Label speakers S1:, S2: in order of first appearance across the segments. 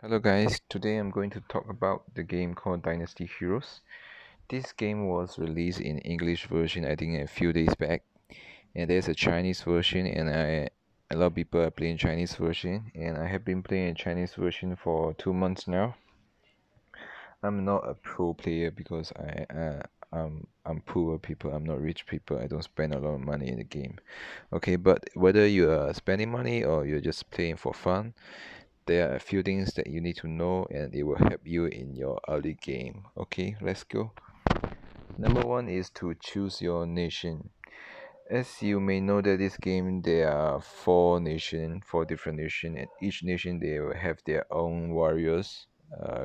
S1: Hello guys, today I'm going to talk about the game called Dynasty Heroes. This game was released in English version I think a few days back, and there's a Chinese version and a lot of people are playing Chinese version, and I have been playing a Chinese version for 2 months now. I'm not a pro player because I'm poor people, I'm not rich people, I don't spend a lot of money in the game. Okay, but whether you are spending money or you're just playing for fun, there are a few things that you need to know and it will help you in your early game. Okay, let's go. Number one is to choose your nation. As you may know that this game there are four different nation, and each nation they will have their own warriors.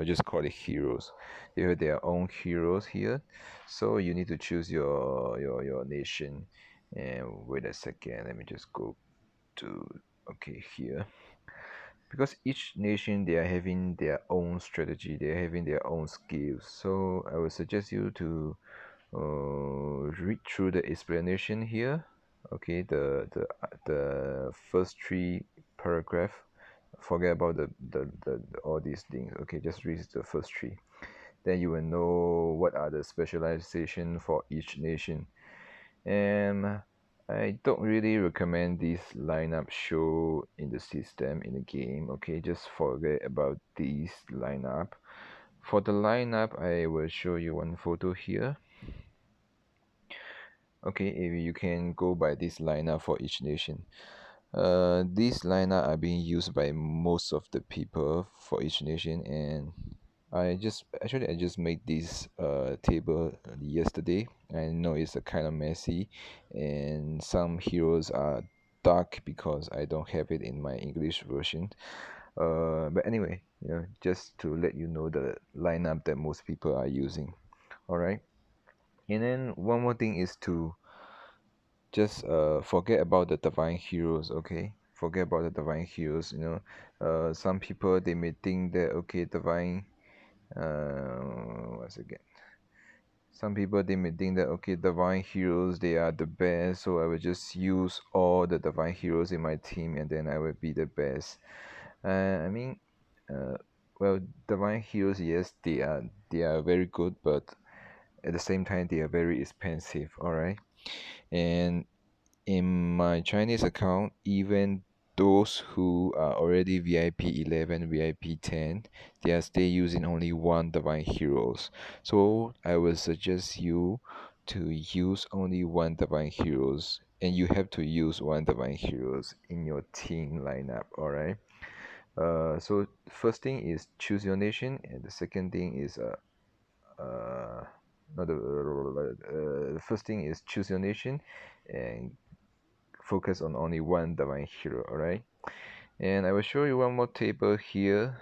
S1: Just call it heroes. They have their own heroes here. So you need to choose your nation. And wait a second, let me just go to okay here, because each nation they are having their own strategy, they are having their own skills. So I would suggest you to read through the explanation here. Okay, the first three paragraph. Forget about the all these things. Okay, just read the first three. Then you will know what are the specialization for each nation. And I don't really recommend this lineup show in the system in the game. Okay, just forget about this lineup. For the lineup, I will show you one photo here. Okay, if you can go by this lineup for each nation. These lineup are being used by most of the people for each nation, and I just made this table yesterday. I know it's a kind of messy, and some heroes are dark because I don't have it in my English version. But anyway, just to let you know the lineup that most people are using. All right, and then one more thing is to just forget about the divine heroes. Okay, forget about the divine heroes. Some people they may think that okay, divine once again, some people they may think that okay, divine heroes they are the best, so I will just use all the divine heroes in my team and then I will be the best. I mean, uh, well, divine heroes, yes, they are very good, but at the same time they are very expensive. All right, and in my Chinese account, even those who are already VIP 11, VIP 10, they are still using only one Divine Heroes. So I will suggest you to use only one Divine Heroes, and you have to use one Divine Heroes in your team lineup. Alright. So first thing is choose your nation, and the second thing is not the first thing is choose your nation, and focus on only one divine hero. Alright, and I will show you one more table here.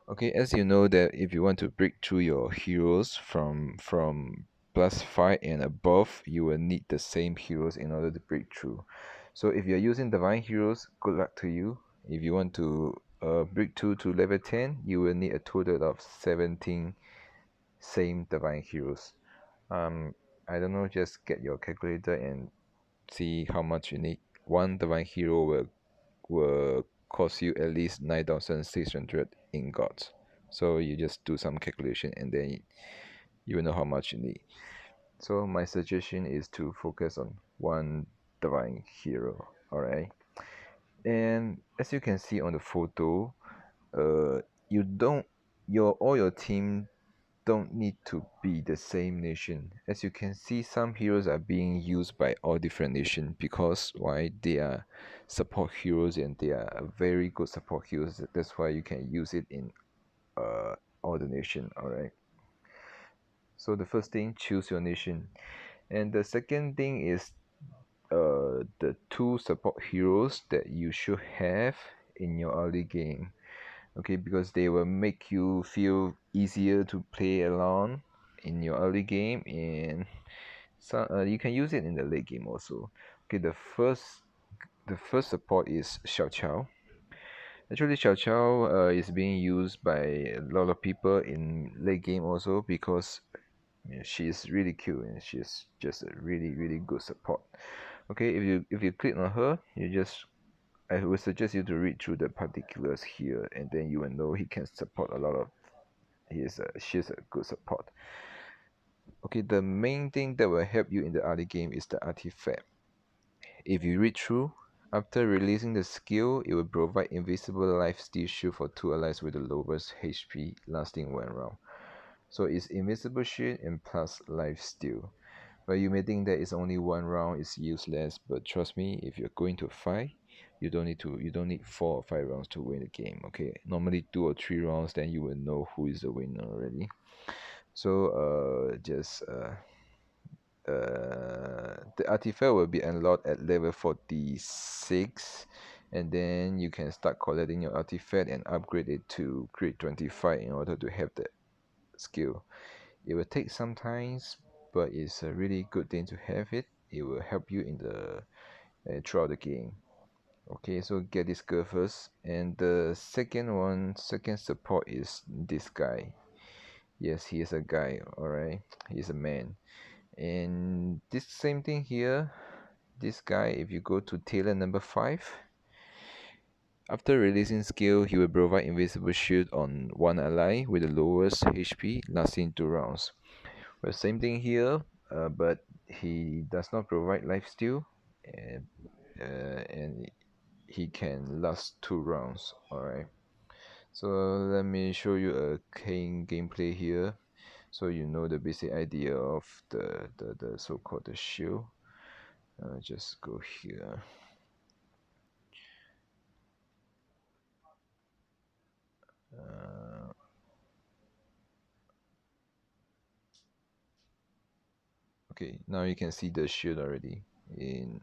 S1: Okay, as you know that if you want to break through your heroes from +5 and above, you will need the same heroes in order to break through. So if you're using divine heroes, good luck to you. If you want to break through to level 10, you will need a total of 17 same divine heroes. I don't know, just get your calculator and see how much you need. One divine hero will cost you at least 9,600 ingots. So you just do some calculation and then you will know how much you need. So my suggestion is to focus on one divine hero. Alright. And as you can see on the photo, uh you don't your all your team don't need to be the same nation. As you can see, some heroes are being used by all different nations because why, they are support heroes and they are a very good support heroes. That's why you can use it in all the nation. Alright. So the first thing, choose your nation, and the second thing is the two support heroes that you should have in your early game. Okay, because they will make you feel easier to play along in your early game, and so you can use it in the late game also. Okay, the first support is Xiao Qiao. Actually, Xiao Qiao is being used by a lot of people in late game also because she is really cute and she's just a really good support. Okay, if you click on her, you just I would suggest you to read through the particulars here, and then you will know he can support a lot of. She's a good support. Okay, the main thing that will help you in the early game is the artifact. If you read through, after releasing the skill, it will provide invisible life steal shield for 2 allies with the lowest HP lasting 1 round. So it's invisible shield and plus life steal. But you may think that it's only 1 round, it's useless, but trust me, if you're going to fight, you don't need 4 or 5 rounds to win the game. Okay, normally 2 or 3 rounds, then you will know who is the winner already. So the artifact will be unlocked at level 46, and then you can start collecting your artifact and upgrade it to grade 25 in order to have that skill. It will take some time, but it's a really good thing to have it. It will help you in the throughout the game. Okay, so get this girl first, and the second support is this guy. Yes, he is a guy. All right, he's a man. And this same thing here, this guy, if you go to tailor number 5, after releasing skill, he will provide invisible shield on 1 ally with the lowest HP lasting 2 rounds. Well, same thing here, but he does not provide life steal, and he can last 2 rounds. Alright, so let me show you a Kane gameplay here, so you know the basic idea of the so-called the shield. Just go here. Uh, okay, now you can see the shield already. In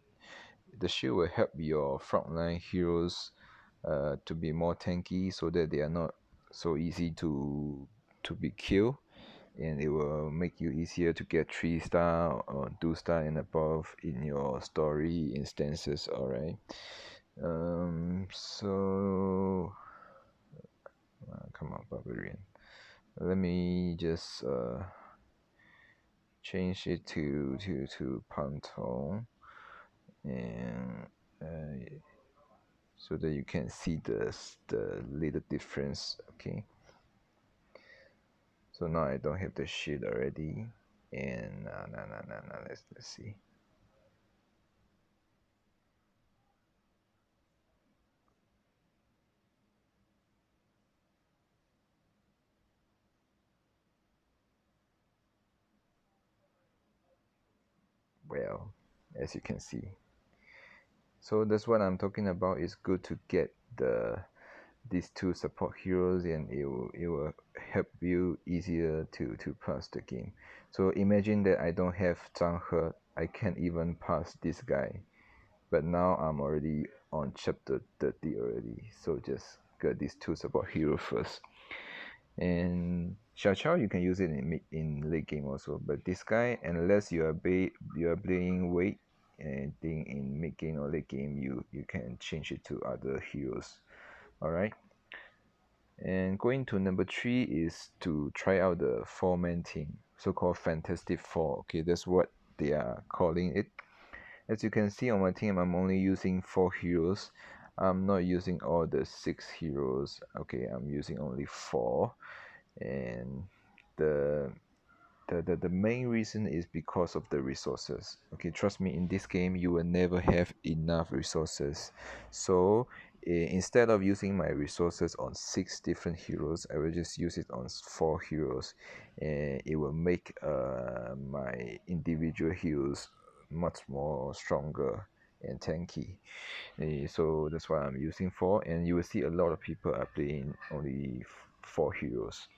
S1: the shield will help your frontline heroes to be more tanky, so that they are not so easy to be killed, and it will make you easier to get 3-star or 2-star and above in your story instances. Alright, so come on, barbarian, let me just change it to Pantone, and so that you can see the little difference. Okay, so now I don't have the sheet already, and let's see. Well, as you can see, so that's what I'm talking about. It's good to get these 2 support heroes, and it will help you easier to pass the game. So imagine that I don't have Zhang He, I can't even pass this guy, but now I'm already on chapter 30 already. So just get these 2 support heroes first. And Xiao Chao you can use it in late game also, but this guy, unless you are playing Wait, and think in mid game or late game, you can change it to other heroes. Alright, and going to number 3 is to try out the 4-man team, so-called Fantastic Four. Okay, that's what they are calling it. As you can see on my team, I'm only using 4 heroes. I'm not using all the 6 heroes. Okay, I'm using only 4, and the the main reason is because of the resources. Okay, trust me, in this game you will never have enough resources. So instead of using my resources on 6 different heroes, I will just use it on 4 heroes, and it will make my individual heroes much more stronger and tanky. So that's why I'm using 4, and you will see a lot of people are playing only 4 heroes.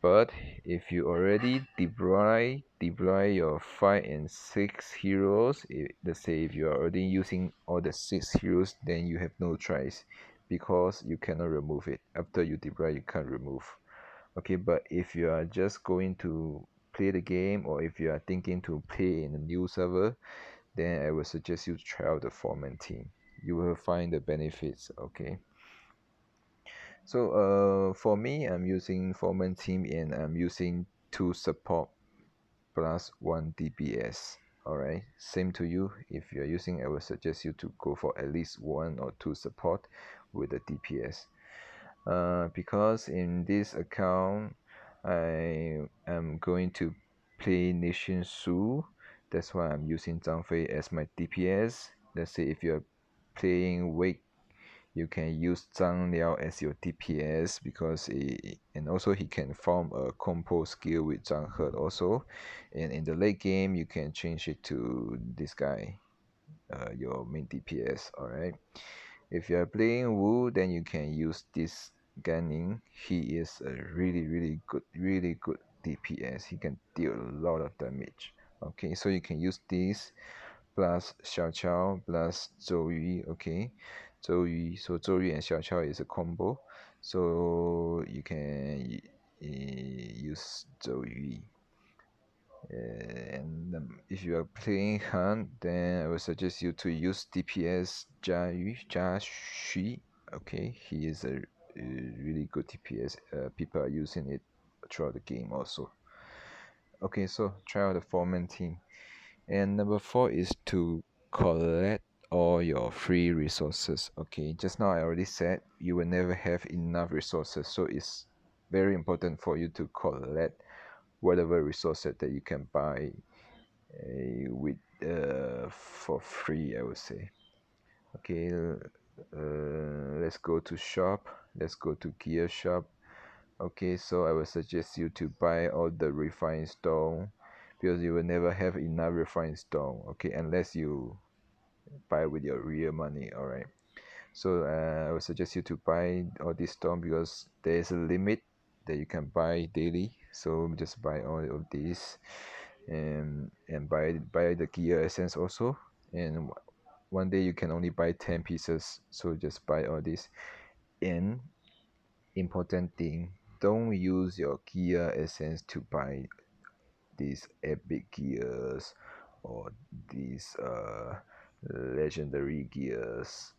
S1: But if you already deploy your 5 and 6 heroes, let's say if you are already using all the 6 heroes, then you have no choice, because you cannot remove it. After you deploy, you can't remove. Okay, but if you are just going to play the game, or if you are thinking to play in a new server, then I would suggest you try out the 4-man team. You will find the benefits. Okay, so for me, I'm using 4-man team, and I'm using 2 support plus 1 DPS. Alright, same to you. If you're using, I would suggest you to go for at least one or two support with the DPS. Because in this account I am going to play Nation Su. That's why I'm using Zhang Fei as my DPS. Let's say if you're playing Wake, you can use Zhang Liao as your DPS because and also he can form a combo skill with Zhang He also. And in the late game, you can change it to this guy, your main DPS. Alright. If you are playing Wu, then you can use this Ganning. He is a really good DPS. He can deal a lot of damage. Okay, so you can use this plus Xiao Qiao plus Zhou Yu. Okay, Zhou Yu. So Zhou Yu and Xiao Qiao is a combo. So you can use Zhou Yu. And if you are playing Han, then I would suggest you to use DPS Jia Xu. Okay, he is a really good DPS. People are using it throughout the game also. Okay, so try out the foreman team. And number 4 is to collect all your free resources. Okay, just now I already said you will never have enough resources, so it's very important for you to collect whatever resources that you can buy with for free, I would say. Okay, let's go to shop. Let's go to gear shop. Okay, so I will suggest you to buy all the refined stone because you will never have enough refined stone. Okay, unless you buy with your real money. All right. So I would suggest you to buy all this stone because there is a limit that you can buy daily. So just buy all of these and buy the gear essence also. And one day you can only buy 10 pieces. So just buy all this. And important thing, don't use your gear essence to buy these epic gears or these legendary gears.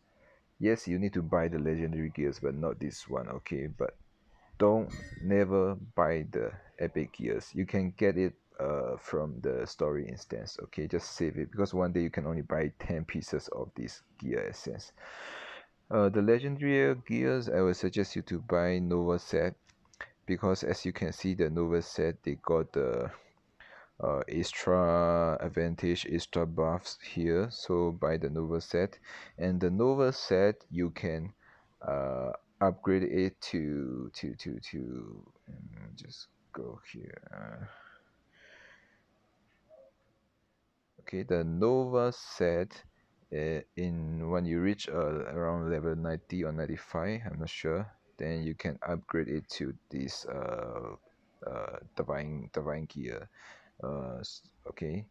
S1: Yes, you need to buy the legendary gears, but not this one. Okay, but don't never buy the epic gears. You can get it from the story instance. Okay, just save it because one day you can only buy 10 pieces of this gear essence. The legendary gears, I would suggest you to buy Nova set because as you can see, the Nova set they got the extra advantage, extra buffs here. So buy the Nova set, and the Nova set you can upgrade it to just go here. Okay, the Nova set. In when you reach around level 90 or 95, I'm not sure, then you can upgrade it to this divine gear. Okay,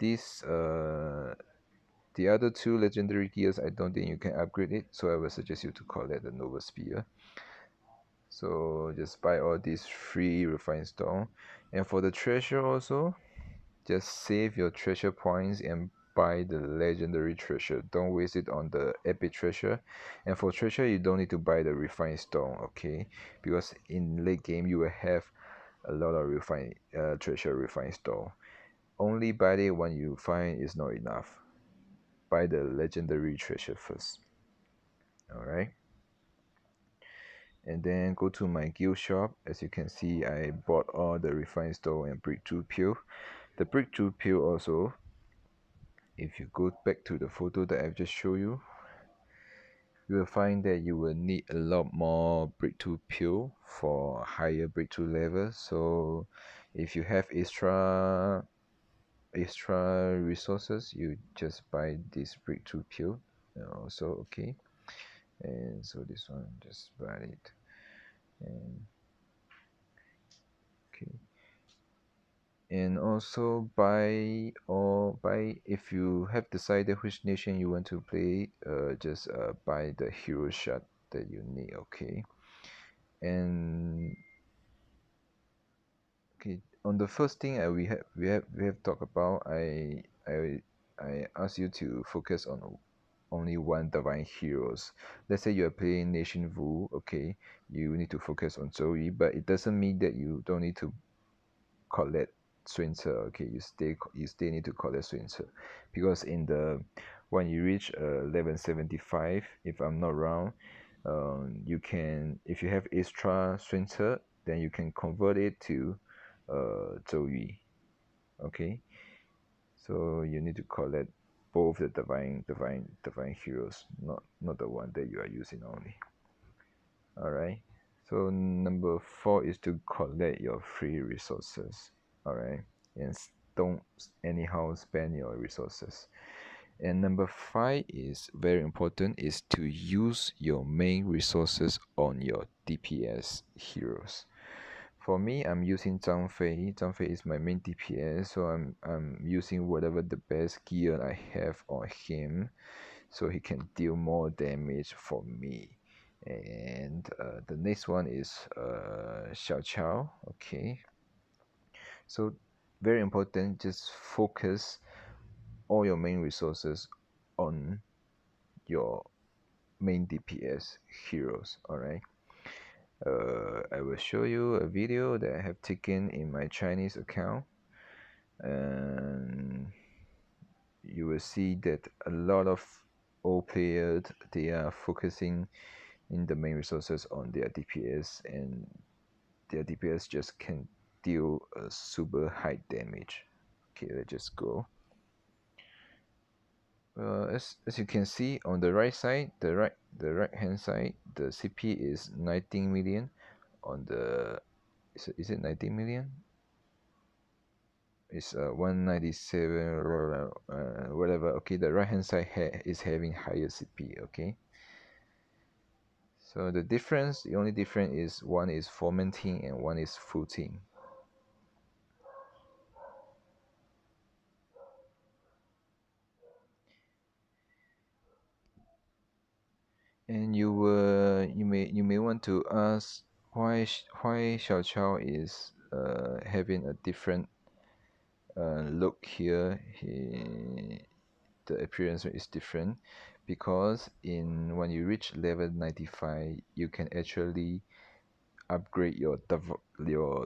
S1: this the other two legendary gears, I don't think you can upgrade it, so I will suggest you to collect the Nova Spear. So just buy all these free refined stone. And for the treasure also, just save your treasure points and buy the legendary treasure. Don't waste it on the epic treasure. And for treasure, you don't need to buy the refined stone, okay? Because in late game, you will have a lot of refined treasure refined stone. Only buy it when you find is not enough. Buy the legendary treasure first. Alright. And then go to my guild shop. As you can see, I bought all the refined stone and breakthrough pill. The breakthrough pill also, if you go back to the photo that I've just shown you, you will find that you will need a lot more breakthrough pill for higher breakthrough level. So if you have extra resources, you just buy this breakthrough pill. Also okay, and so this one just buy it. And okay, and also buy if you have decided which nation you want to play, just buy the hero shot that you need. Okay, and okay, on the first thing we have talked about, I ask you to focus on only one divine heroes. Let's say you are playing nation Vu. Okay, you need to focus on Zoe, but it doesn't mean that you don't need to collect swinter. Okay, you still need to collect swinter, because in the when you reach level 75, if I'm not wrong, you can, if you have extra swinter, then you can convert it to Zhouyu. Okay, so you need to collect both the divine heroes, not the one that you are using only. All right. So number four is to collect your free resources. All right, and don't anyhow spend your resources. And number five is very important, is to use your main resources on your DPS heroes. For me, I'm using Zhang Fei. Zhang Fei is my main DPS, so I'm using whatever the best gear I have on him, so he can deal more damage for me. And the next one is Xiao Qiao. Okay, so very important. Just focus all your main resources on your main DPS heroes. All right. I will show you a video that I have taken in my Chinese account, and you will see that a lot of old players, they are focusing in the main resources on their DPS, and their DPS just can deal a super high damage. Okay, let's just go. As you can see on the right side, the right hand side, the CP is 19 million. On the is it 19 million? It's 197, whatever. Okay, the right hand side is having higher CP. Okay, so the only difference is one is fomenting and one is footing. And you may want to ask why Xiao Qiao is having a different look here. The appearance is different because in when you reach level 95, you can actually upgrade your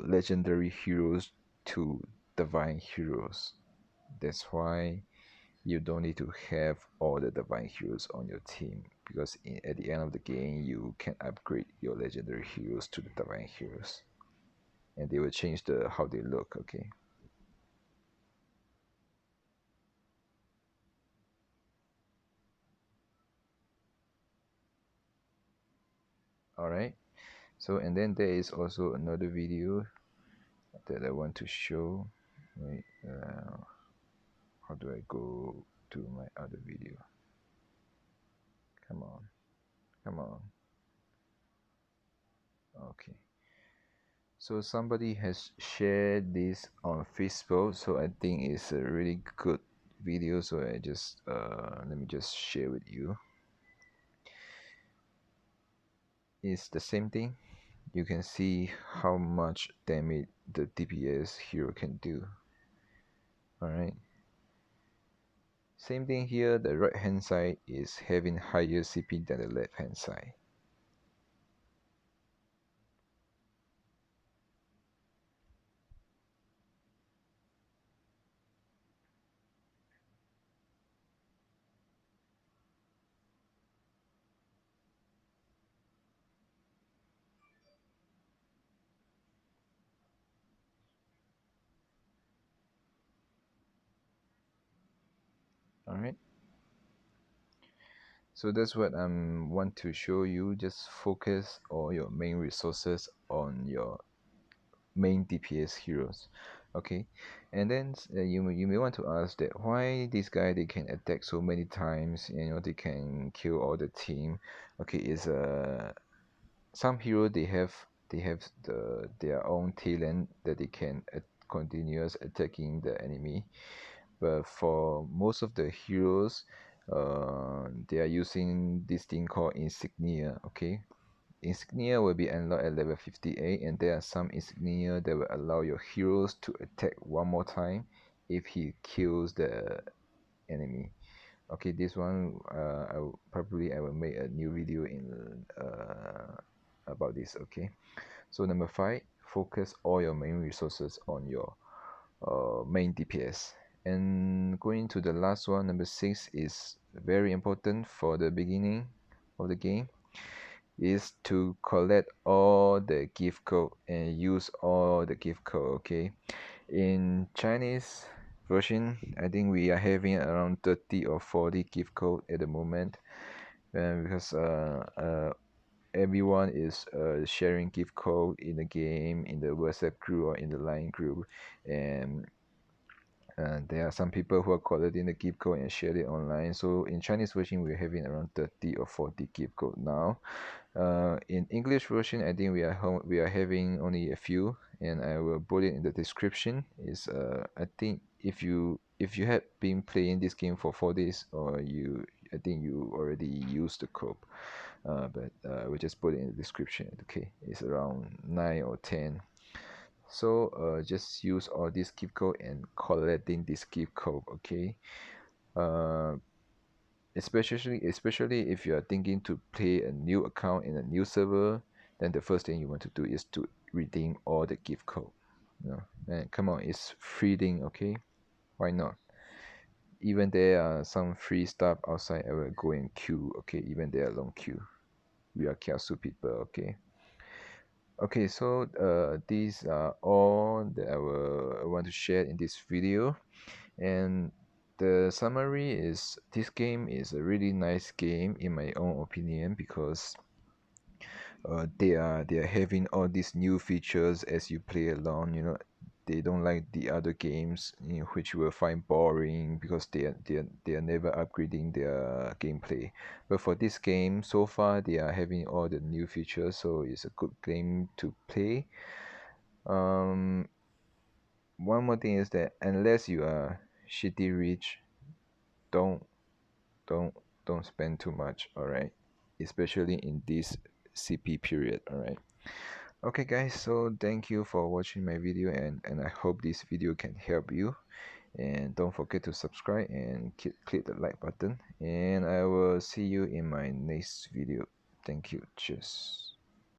S1: legendary heroes to divine heroes. That's why you don't need to have all the divine heroes on your team, because at the end of the game you can upgrade your legendary heroes to the divine heroes, and they will change the how they look. Okay, all right. So and then there is also another video that I want to show. Wait, how do I go to my other video? Come on, come on. Okay, so somebody has shared this on Facebook, so I think it's a really good video, so I just let me just share with you. It's the same thing. You can see how much damage the DPS hero can do. Alright, same thing here. The right hand side is having higher CP than the left hand side. Alright, so that's what I want to show you. Just focus all your main resources on your main DPS heroes. Okay, and then you may want to ask that why this guy they can attack so many times, they can kill all the team. Okay, is some hero they have their own talent that they can continuous attacking the enemy, but for most of the heroes, they are using this thing called insignia. Okay, insignia will be unlocked at level 58, and there are some insignia that will allow your heroes to attack one more time if he kills the enemy. Okay, this one I will make a new video in about this. Okay, so number five, focus all your main resources on your main DPS. And going to the last one, number 6 is very important for the beginning of the game, is to collect all the gift code and use all the gift code. Okay, in Chinese version, I think we are having around 30 or 40 gift code at the moment, because everyone is sharing gift code in the game, in the WhatsApp group or in the Line group, and there are some people who are collecting the gift code and share it online. So in Chinese version, we're having around 30 or 40 gift code now. In English version, I think we are having only a few, and I will put it in the description. Is I think if you have been playing this game for 4 days, or I think you already used the code. But we just put it in the description. Okay, it's around 9 or 10. So just use all this gift code and collecting this gift code. Okay, uh, especially if you are thinking to play a new account in a new server, then the first thing you want to do is to redeem all the gift code. And come on, it's free thing. Okay, why not? Even there are some free stuff outside, I will go and queue. Okay, even there are long queue, we are kiasu people. Okay. Okay, so these are all that I want to share in this video. And the summary is, this game is a really nice game in my own opinion, because they are having all these new features as you play along. They don't like the other games, which you will find boring, because they are never upgrading their gameplay. But for this game, so far they are having all the new features, so it's a good game to play. um One more thing is that unless you are shitty rich, don't don't don't spend too much, all right? Especially in this CP period, all right? Okay guys, so thank you for watching my video, and I hope this video can help you. And don't forget to subscribe and click the like button, and I will see you in my next video. Thank you. Cheers.